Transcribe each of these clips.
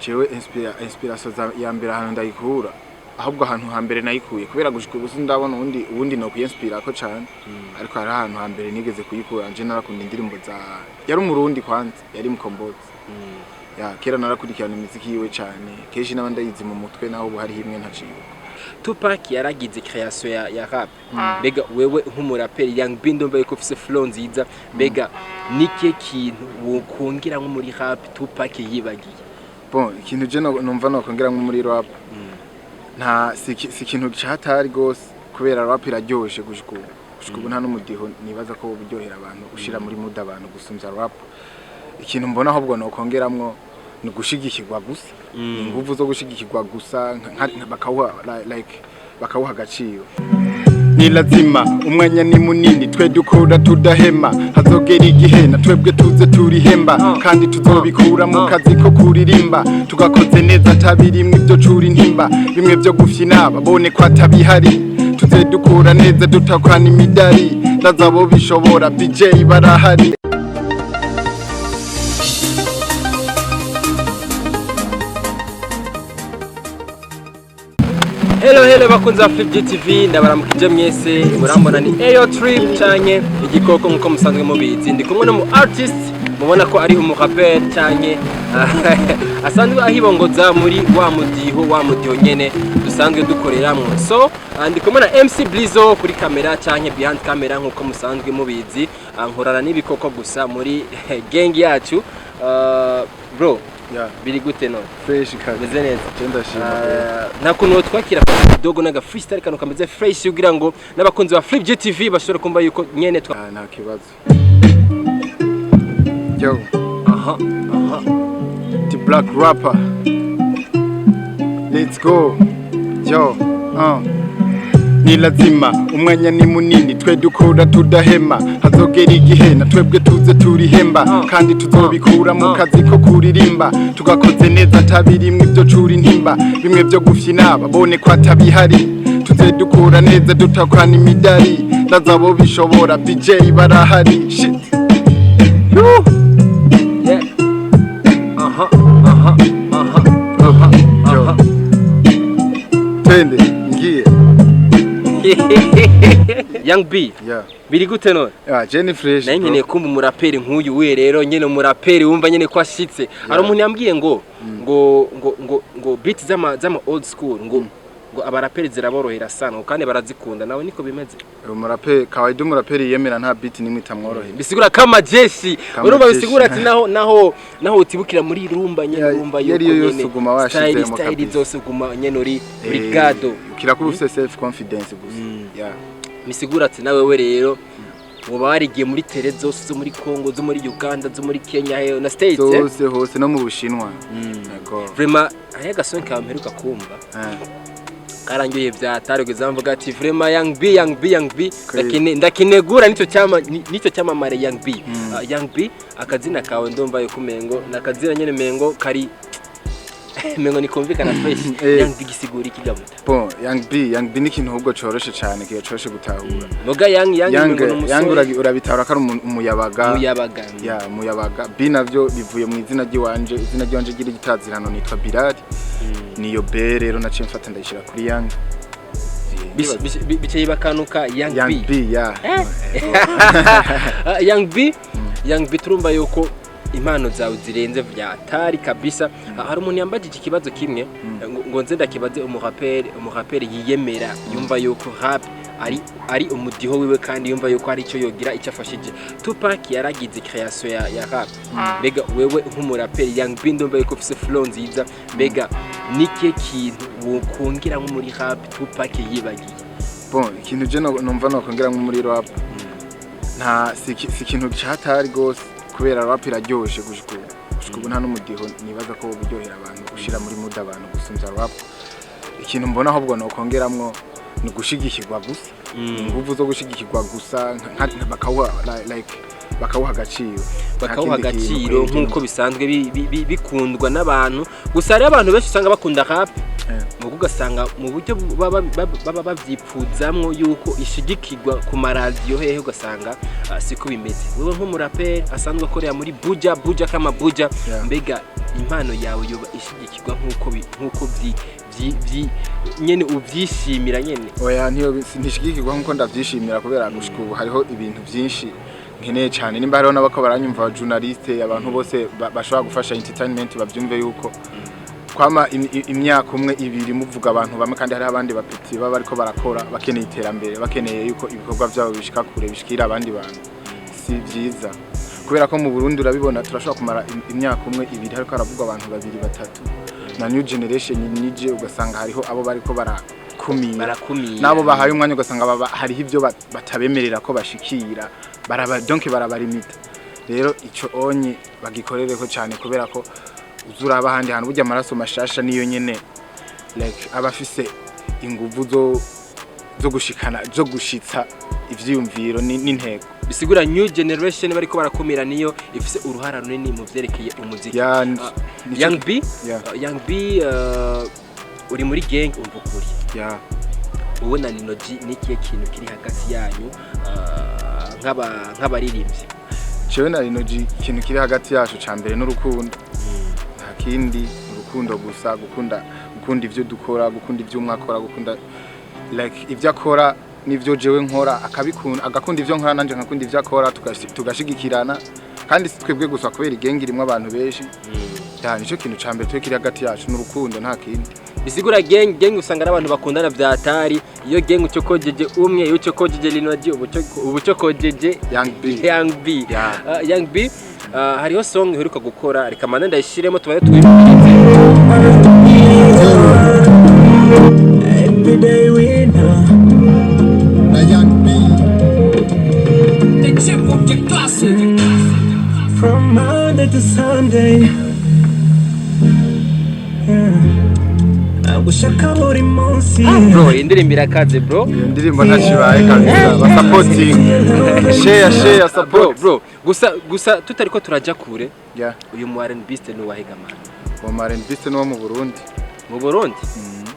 jewe inspiration ya mbere ahantu ndayikura ahubwo ahantu hambere nayikuye kubera gushika ubusi ndabona ubundi no kuyinspira ko cyane ariko hari ahantu hambere nigeze kuyikura nje narakunda indirimbo za yari umurundi kwanza yari mukombozi ya kera narakurikirana imiziki yiwe cyane keshi nabandi yizi mu mutwe naho hari himwe ntaciye Tupac yaragize création ya rap mbega wewe nk'umuraperi Young B ndomba yuko ufise flow nziza mbega nike kintu wokongera nko muri rap Tupac yibagiye bon ikintu je numva no kongera nko muri rap nta si ikintu cyatari gose kubera rap iraryoshe gushika nta n'umudiho nibaza ko buryohera abantu ushira muri muda abantu gusumza rap ikintu mbona ahubwo no kongeramwo ni gushigikirwa gusa ingufu zo gushigikirwa gusa bakawuha agaciro ni lazima umwanya ni munini twe dukora tudahema hazogera igihe na twebwe tuze turihemba kandi tuzobikura mu kazi ko kuririmba tugakoze neza tabirimwe ibyo curi intimba bimwe byo gufyina babone ko atabihari tuze dukura neza dutakwana imidari ndazabo bishobora DJ barahari. Hello bakunzi ba Flip TV ndabaramukije mwese murambona ni Ayo Trip cyane igikoko nkuko musanzwe mubizi ndi kumwe no mu artist mubona ko ari umurapper cyane asanzwe ahibongoza muri wa mudiho nyene dusanzwe dukoreramwe so ndi kumwe na MC Blizo kuri kamera cyane behind camera nkuko musanzwe mubizi nkorana n'ibikoko gusa muri gang yacu bro biri gute no fresh kazi meze neza cyenda shima nta kuntu twakira dogo naga freestyle kano kameze fresh ugira ngo n'abakunzi ba Flip TV bashobora kumva yuko nyene nta kibazo yo the black rapper let's go yo ni lazima umwanya ni munini twe dukora tudahema hazogera igihe na twebwe tuze turihemba kandi tuzobikura mu kazi ko kuririmba tugakoze neza tabirimwe ibyo curi intimba bimwe byo gufyina babone ko atabihari tuze dukura neza dutakwana imidari ndazabo bishobora DJ barahari shit yeah twende ngiye Young B biri gute no Jenny fresh na nyene kumba umuraperi nk'uyu we rero nyene umuraperi wumva nyene ko ashitse ari umuntu yambwiye ngo beat zama old school ngo abaraperi ziraborohera sana kandi barazikunda nawe niko bimeze umuraperi kawaida umuraperi yemera nta beat nimwe itamworohera bisigura kama jeshi urumva bisigura ati naho utibukira muri rumba nyene rumba yo nyene style zose uguma nyene uri brigado kirakuba ufite self confidence gusa bisigura ati nawe we rero uba warigiye muri tele zose zo muri Congo zo muri Uganda zo muri Kenya na States hose no mu Bushinwa vraiment aya gasonke kamperuka kumva karangiye byatarugeza mvuga ati vraiment Young B ndakinegura nico cyamamare Young B akazina kawe ndomva yuko mengo nakazina nyene mengo kari mengo nikumvikana fresh Young B gisigura ikigamuta bon Young B ni kintu ahubwo coroshe cyane kiyo coroshe gutahura noga Young urabitahura ko ari umuyabaga B navyo bivuye mu izina ry'iwanje gira gitazirano nitwa Bilal niyo B rero naciye mfata ndayishira kuri Young bicaye bakanuka Young B Young B turumva yuko impano zawe zirenze vyatari kabisa hari umuntu yambajije ikibazo kimwe ngo nze ndakibaze umuraperi yiyemera yumva yuko rap ari umudiho wiwe kandi yumva yuko ari cyo yogira icyo afashije Tupac yaragize création ya rap mbega wewe nk'umuraperi Young B ndomba yuko ufise flow nziza mbega nike kintu wokongera nko muri rap Tupac yibagiye bon ikintu je numva no kongera nko muri rap nta si ikintu cyatari gose kubera rap iraryoshe gushika nta n'umudiho nibaza ko buryohera abantu ushira muri muda abantu gusumza rap ikintu mbona ahubwo no kongeramwo ni gushigikirwa gusa ingufu zo gushigikirwa gusa bakawuha bakawuha agaciro nk'uko bisanzwe bikundwa n'abantu gusa hari abantu benshi usanga bakunda rap mugo ugasanga mu buryo baba bavyipfuzamwo yuko ishigikirwa ku maradiyo hehe ugasanga siko bimeze wewe nk'umuraperi asanzwe akorera muri buja kama buja mbega impano yawe yoba ishigikirwa nk'uko nyene uvyishimira nyene oya ntishigikirwa nk'uko ndavyishimira kubera gushika ubu hariho ibintu byinshi nkeneye cyane nimba hariho nabako baranyumva journaliste abantu bose bashobora gufasha entertainment bavyumve yuko kwama imyaka umwe ibiri muvuga abantu bamwe kandi hari abandi bapeti baba bariko barakora bakeneye iterambere bakeneye yuko ibikorwa byabo bishika kure bishikira abandi bantu si byiza kubera ko mu Burundi urabibona turashobora kumara imyaka umwe ibiri hariko haravugwa abantu babiri batatu na new generation nije ugasanga hariho abo bariko barakumira nabo bahaye umwanya ugasanga hariho ivyo batabemerera ko bashikira donc barabarimita rero ico onye bagikorereko cyane kubera ko uzuraba handi hantu burya amaraso mashasha niyo nyene like abafise inguvu zo gushikana zo gushitsa ivyiyumviro n'intego bisigura new generation bariko barakumira niyo ifise uruhara runini mu vyerekeye umuziki Young B uri muri gang umvukuri wowe na Ninoji nikiye kintu kiri hagati yanyu nk'abaririmbyi cewe na Ninoji ikintu kiri hagati yacu cambere n'urukundo kindi urukundo gusa gukunda ivyo dukora gukunda ivyo mwakora gukunda like ivyo akora nivyo jewe nkora akabikunda agakunda ivyo nkora nanje nkakunda ivyo akora tugashigikirana kandi twebwe gusa kubera igengi rimwe abantu benshi nico kintu cambere twe kiri hagati yacu n'urukundo nta kindi bisigura gang usanga abantu bakundana vyatari iyo gang ucokojeje umwe iyo ucokojeje Ninoji ubucokojeje Young B hariho song iheruka gukora reka manda ndayishiremo tubaye twibukirize everyday winner na Young B the chip of the classic from Monday to Sunday gushaka buri munsi bro indirimbo irakaze bro indirimbo ntakibaye kabisa ba supporting share support bro gusa tutariko turaja kure uyu mu R&B ni wahigamana mu R&B ni wo mu Burundi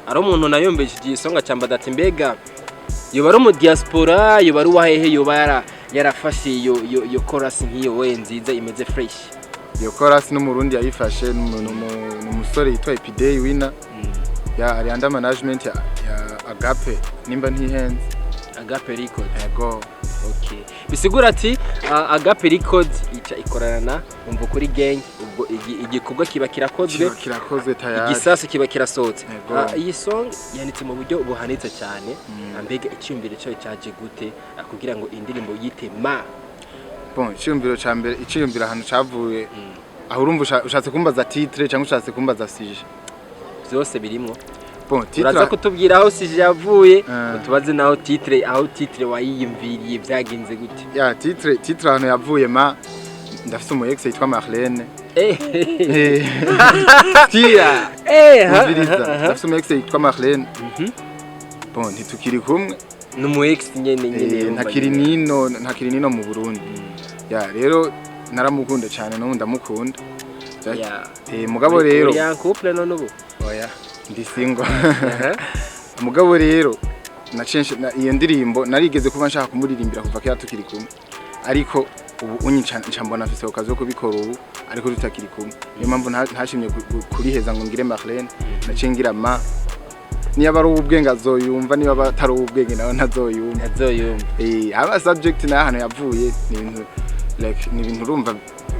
ari umuntu nayombeje igisonga cyamba ati mbega yo bari mu diaspora yo bari wahehe yo yarafashe yo chorus nkiyo we nziza imeze fresh yo chorus no mu Burundi yayifashe n'umusore yitwa Epidey winner ya Arianda management ya Agape nimba ntihenze Agape Record yego okay bisigura ati Agape Record ikorana umvukuri gang ubwo igikorwa kiba kirakozwe tayari igisasu kiba kirasohotse iyi song yanitse mu buryo buhanitse cyane ambega icyumbiro cyo cyaje gute kugira ngo indirimbo yite MAAH bon icyumbiro ahantu cavuye aho urumva ushatse kumbaza titre cyangwa ushatse kumbaza sujet byose birimo bon titre uraza kutubwira aho sije yavuye utubaze naho titre wayiyimviriye byagenze gute ya titre hano yavuye ndafise umu ex yitwa Marlene tira ndafise umu ex yitwa Marlene bon ntitukiri kumwe n'umu ex nyene ntakiri nino mu Burundi ya rero naramukunda cyane no ndamukunda mugabo rero ya couple none ubu oya ndi single mugabo rero iyo ndirimbo narigeze kuba nshaka kumuririmbira kuva kera tukiri kumwe ariko ubu unyica mbona afise okazi yo kubikora ubu ariko tutakiri kumwe niyo mpamvu ntashimye kuriheza ngo ngire Marlene nacengira niba ari ubwenge azoyumva niba batari ubwenge nawe ntazoyumva aba subject na hano yavuye ni ibintu urumva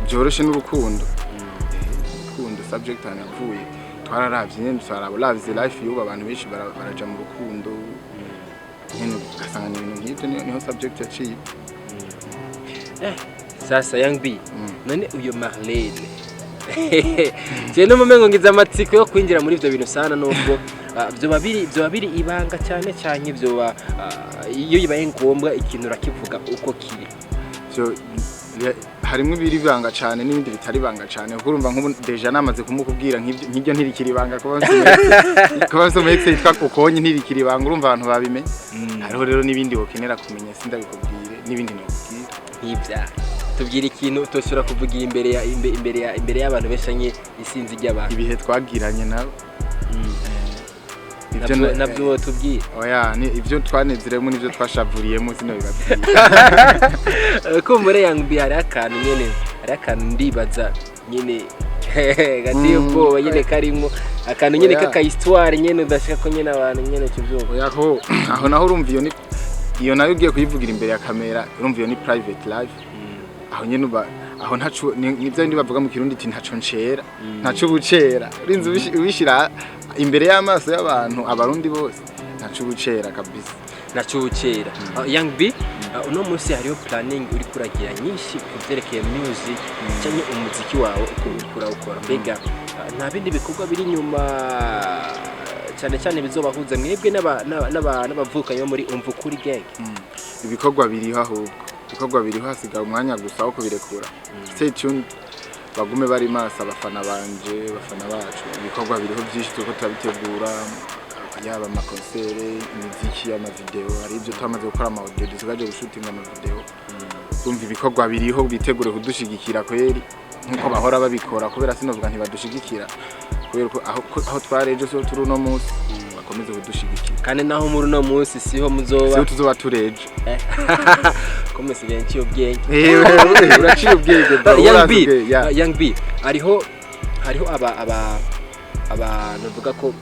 byoroshe n'urukundo subject hano yavuye twararavye nyene twararavye life yuba abantu benshi baraja mu rukundo nyene gasanga ibintu nk'ibyo niho subject yaciye sasa Young B none uyo Marlene je no mumengo ngiza amatsiko yo kwinjira muri ivyo bintu sana nubwo byo babiri ibanga cyane cyane byo iyo yibaye ngombwa ikintu rakivuga uko kiri cyo harimwe biri banga cyane n'ibindi bitari banga cyane kuko urumva nk'ubu deja namaze kumukubwira nk'ibyo ntirikiri banga kuba so mexe yitwa kokonye ntirikiri banga urumva abantu babimenye hariho rero n'ibindi wokenera kumenya sindabikubwire n'ibindi nokubwira nk'ibya tubwira ikintu utoshobora kuvugira imbere y'abantu beshanye isinzi ry'abantu ibihe twagiranye nabo nabyo tubwira oya ni ivyo twanezeremo nivyo twashavuriyemo sino bibabwira ko muri Young hari akantu ndibaza nyene gati ubwoba nyene karimo akantu nyene kaka histoire nyene udashaka ko nyene abantu nyene cyuvyumva yaho aho naho urumva iyo nayo ugiye kuyivugira imbere ya kamera urumva iyo ni private life aho nyene aho ntacu nivyo ndi bavuga mu kirundi ati ntaco ncera ntaco bucera urinze ubishira imbere y'amaso y'abantu abarundi bose ntaco bucera kabisa ntaco bucera Young uno munsi hariyo planning uri kuragira nyinshi kuvyerekeye music cyane umuziki wawe uko ukora mbega nta bindi bikorwa biri nyuma cyane bizobahuza mwebwe n'abavuka yo muri UMVUKURI gang ibikorwa biriho ahubwo ibikorwa biriho hasigaye umwanya gusa wo kubirekura stay tuned bagume bari maso abafana banje bafana bacu ibikorwa biriho byinshi tuko turabitegura yaba amakonsere imiziki y'amavideo hari ibyo twamaze gukora amaudio dusigaje gushutinga amavideo umva ibikorwa biriho bitegure kudushigikira kweri nkuko bahora babikora kubera sinovuga ntibadushigikira kubera aho twareje so turi no munsi bakomeze kudushigikira kandi naho muri no munsi siho muzoba tuzoba tureje komese benshi ubwenge uraciye ubwenge Young hariho nuvuga ko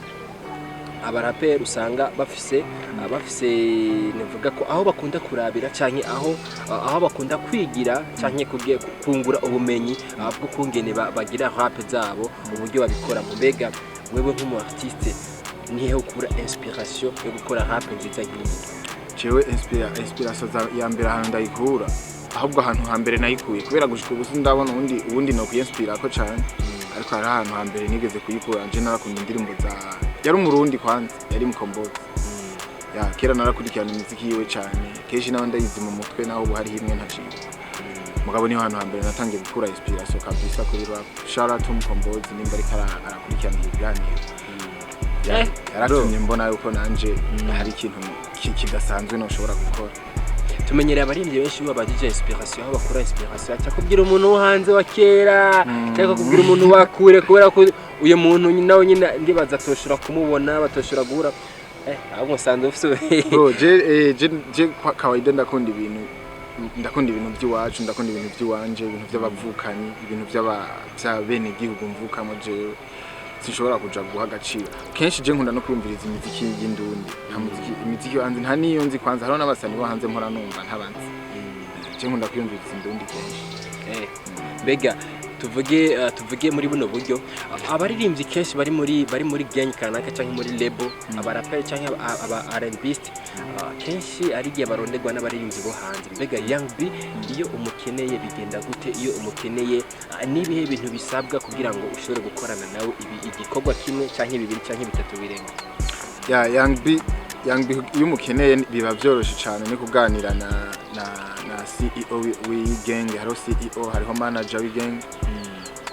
abaraperi usanga bafise nivuga ko aho bakunda kurabira canke aho bakunda kwigira canke kungura ubumenyi bwo kungene bagira rap zabo uburyo babikora mu mbega wewe nk'umu artiste nihe ukura inspiration yo gukora rap nziza nk'iyi jewe inspiration ya mbere ahantu ndayikura ahubwo ahantu hambere nayikuye kubera gushika ubuso ndabona ubundi no kuyinspira ko cyane ariko hari ahantu hambere nigeze kuyikura nje narakunda indirimbo za yari umurundi kwanza yari mukombozi kera narakurikirana imiziki yiwe cyane keshi nawe ndayizi mu mutwe naho ubu hari himwe ntaciye mugabo niho hantu hambere natangiye gukura inspiration kabisa kuri rap shout out mukombozi nimba ari arakurikirana ibiganiro yaratumye mbona yuko nanje hari ikintu kidasanzwe no ushobora gukora tumenyereye abaririmbyi benshi babagije inspiration aho bakura inspiration cyakubwira umuntu wo hanze wa kera cyangwa kubwira umuntu wakure kubera ko uyu muntu nawe nyine ndibaza toshora kumubona batoshora guhura ahubwo sanze ufite bro je kawaida ndakunda ibintu by'iwacu ndakunda ibintu by'iwanje ibintu by'abavukanyi ibintu bya bene igihugu mvukamo je sinshobora kuja guha agaciro kenshi je nkunda no kwumviriza imiziki y'indundi nta muziki imiziki hanze nta niyo nzi kwanza hariho n'abasani bo hanze mpora numva ntabanzi je nkunda kwumviriza indundi kenshi mbega tuvuge muri buno buryo abaririmbyi kenshi bari muri gang kanaka cyangwa muri label abaraperi cyangwa aba R&Bist kenshi ari giye barondegwa n'abaririmbyi bo hanze mbega Young iyo umukeneye bigenda gute iyo umukeneye nibihe bintu bisabwa kugira ngo ushobore gukorana nawe igikorwa kimwe cyangwa bibiri cyangwa bitatu birenga Young iyo umukeneye biba byoroshe cyane ni kuganira na CEO w'igang hariho CEO hariho manager w'igang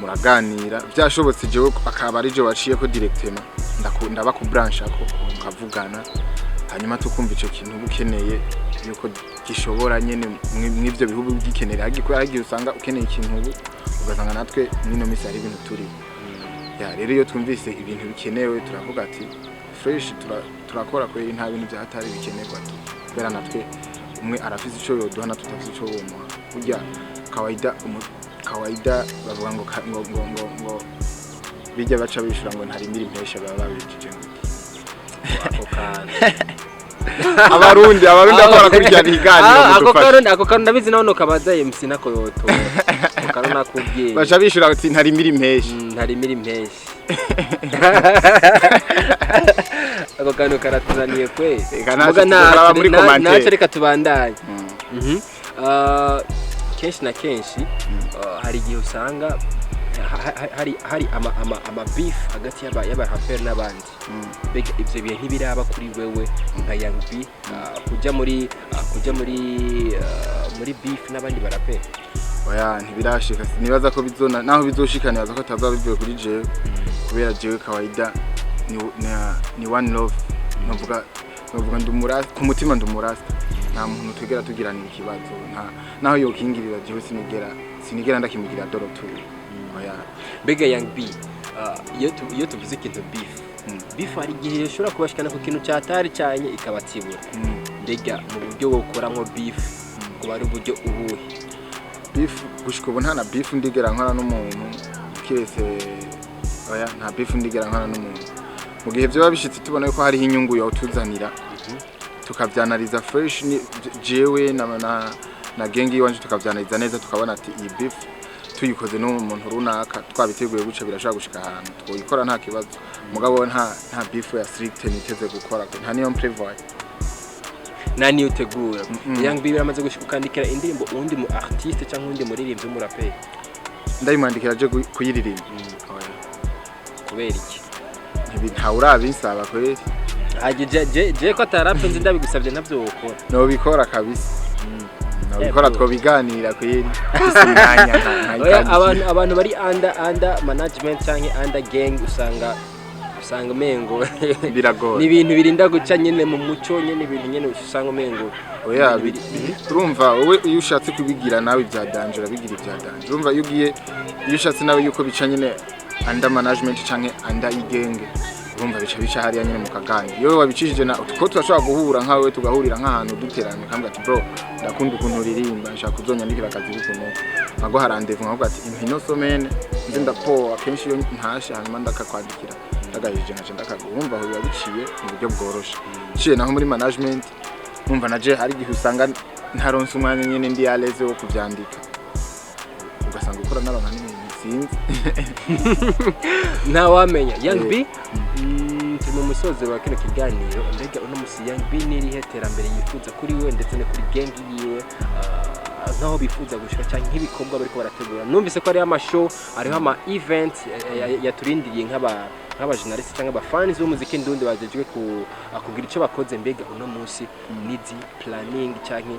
muraganira byashobotse jewe akaba ari je waciye ko directement ndaba ku branch ako ukavugana hanyuma tukumva ico kintu ukeneye yuko gishobora nyene mw'ivyo bihugu gikenera hagiye usanga ukeneye ikintu ugasanga natwe nino misi ari ibintu turi rero iyo twumvise ibintu bikenewe turavuga ati fresh turakora kweri nta bintu byahatari bikenerwa kubera natwe umwe arafise ico yoduha na tutafise ico bomuha burya kawaida bavuga ngo bijya baca bishura ngo ntarimbira impesha baba babijije ako kana abarundi akora kurikirana iganiro ako kana ndabizi naho nokabaza MC nako yoto kana nakubwiye baca bishura ati ntarimbira impesha ako kana karatuzaniye kwe muga nta muri commentaire naco reka tubandanye kenshi na kenshi hari igihe usanga hari ama beef hagati y'abaraperi n'abandi mbega ivyo bihe ntibiraba kuri wewe nka Young kujya muri beef n'abandi baraperi oya ntibirashika nibaza ko bizona naho bizoshikana yaza ko tazaba bivuye kuri jewe kubera jewe kawaida ni one love novuga ndumurasta ku mutima ndumurasta nta muntu twegera tugiranira ikibazo naho yokingirira jewe sinigera ndakimugira dorotu oya mbega Young B iyo tuvuze ikintu beef hari igihe ushobora kubashikana ku kintu cyatari cyanye ikabatibura mbega mu buryo bwo gukoramo beef kuba ari uburyo ubuhe beef gushika ubu nta na beef ndigera nkora n'umuntu kiretse oya nta beef ndigera nkora n'umuntu mu gihe byo babishitse tubona yuko hari inyungu yo tuzanira tukavyanaliza fresh jewe na gengi wanje tukavyanaliza neza tukabona ati iyi beef tuyikoze n'umuntu runaka twabiteguye guca birashaka gushika ahantu twoyikora nta kibazo mugabo nta beef ya strict niteze gukora nta niyo prevoy nani utegura Young B biramaze gushika ukandikira indirimbo undi mu artiste cyangwa undi muririmbyi w'umuraperi ndayimwandikira je kuyiririmba kubera iki nta urabinsaba kweri je ko atarape nzi ndabigusabye ntabyo wokora no bikora kabisa no bikora twobiganira kweri isimanya abantu bari under management cyangwa under gang usanga mengo biragoye ni ibintu birinda guca nyene mu muco nyene ibintu nyene usanga mengo oya urumva wowe iyo ushatse kubigira nawe bya danger bigira ibya danger urumva iyo ugiye iyo ushatse nawe yuko bica nyene under management cyangwa under igenge urumva bica hariya nyene mu kaganye iyo wabicishije na ko turashobora guhura nkawe tugahurira nk'ahantu duteranye kambwa ati bro ndakunda ukuntu uririmba nshaka kuzonyandikira akazi kukuntu nago harandevu nkavuga ati impino somene nzi ndapo akenshi iyo ntashe hanyuma ndakakwandikira ndagayije nkaje ndakagumva aho yabiciye mu buryo bworoshe ciye naho muri management numva naje hari gihe usanga ntaronse umwanya nyene ndi aleze wo kuvyandika ugasanga ukora naronka n'ibintu sinzi nta wamenya Young B turi mu musozi wa kino kiganiro mbega uno musi Young B nirihe terambere yifuza kuri we ndetse no kuri gang yiwe naho bifuza gushika cyangwa nk'ibikorwa bariko barategura numvise ko ari amashow ariho ama event yaturindiriye nk'aba journalist cyangwa aba fans b'umuziki ndundi bagejwe kugira ico bakoze mbega uno musi nizi planning cyangwa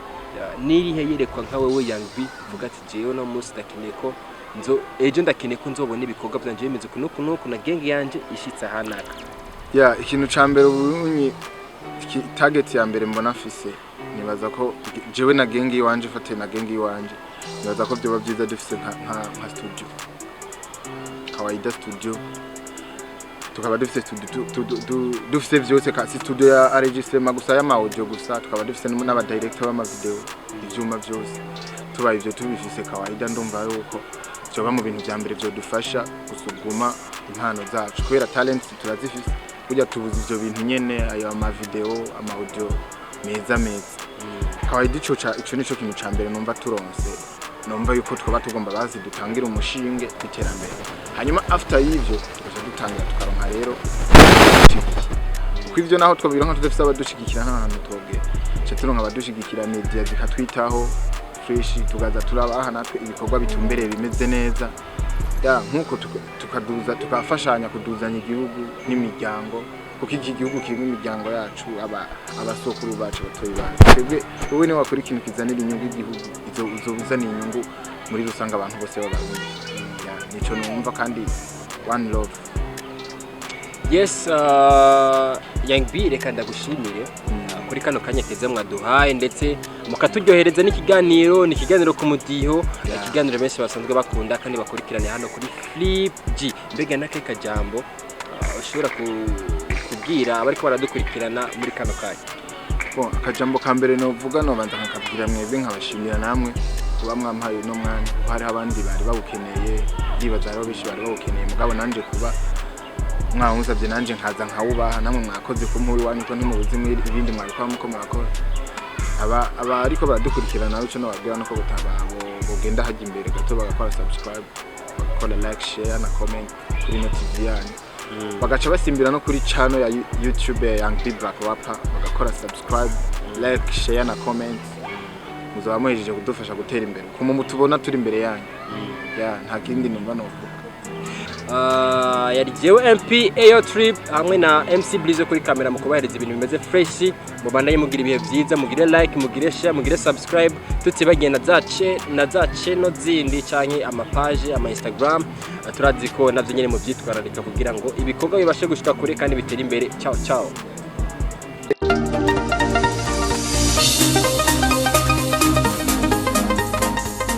nirihe yerekwa nka wewe Young B vuga ati jewe uno musi ndakeneye ko ejo ndakeneye ko nzobona ibikorwa byanje bimeze kunuku na gang yanje ishitse ahanaka ikintu ca mbere ubunyi target ya mbere mbona afise nibaza ko jewe na gang yiwanje fate na gang yiwanje nibaza ko byo byiza dufise nka studio kawaida studio tukaba dufise dufise vyose ka studio ya enregistrement gusa ya audio gusa tukaba dufise n'aba director b'ama video ivyuma byose tuba ivyo tubifise kawaida ndumva yuko cyoba mu bintu bya mbere byo dufasha gusuguma impano zacu kubera talent turazifise kujya tubuza ivyo bintu nyene ayo ama video ama audio meza kawaida ico nico kintu ca mbere numva turonse numva yuko twaba tugomba bazi dutangira umushinge biterambere hanyuma after y'ivyo tukaje dutangira tukaronka rero kwivyo naho twabironka tudafise abadushigikira nk'ahantu twobwe cyo turonka abadushigikira media zikatwitaho fresh tugaza turabaha natwe ibikorwa bitumbereye bimeze neza nkuko tukaduza tukafashanya kuduzanya igihugu n'imiryango kuko iki gihugu kirimo imiryango yacu abasokuru bacu batoyi bacu twebwe wowe ni wakora ikintu kizanira inyungu igihugu uzobuzana inyungu muri rusanga abantu bose b'abarundi nico numva kandi one love yes Young B reka ndagushimire kuri kano kanya keze mwaduhaye ndetse mukaturyohereza n'ikiganiro ku mudiho ikiganiro benshi basanzwe bakunda kandi bakurikirane hano kuri Flip G mbega nake kajambo ushobora kubwira abariko baradukurikirana muri kano kanya akajambo ka mbere no vuga no banza nkakabwira mwebwe nkabashimira namwe kuba mwampaye no mwanya hari abandi bari bawukeneye ndibaza rero bishi bari bawukeneye mugabo nanje kuba mwahunzavye nanje nkaza nkawubaha namwe mwakoze ko mpuwe wanyu ko ntimubuzi ibindi mwabikora muko murakora aba ariko baradukurikirana nawe cyo nababwira no ko bogenda haje imbere gato bagakora subscribe bakora like share na comment kuri no TV yanyu bagaca basimbira no kuri channel ya YouTube ya Young B Black Rapper bagakora subscribe like share na comment muzaba muhejeje kudufasha gutera imbere kuma mutubona turi imbere yanyu nta kindi numva no yari jewe MP Ayo Trip hamwe na MC Blizo kuri kamera mukubahereza ibintu bimeze fresh mubandanye mugira ibihe byiza mugire like mugire share mugire subscribe tutibagenda na za channel zindi canke ama page ama Instagram turaziko navyo nyene mu byitwararika kugira ngo ibikorwa bibashe gushika kure kandi bitera imbere ciao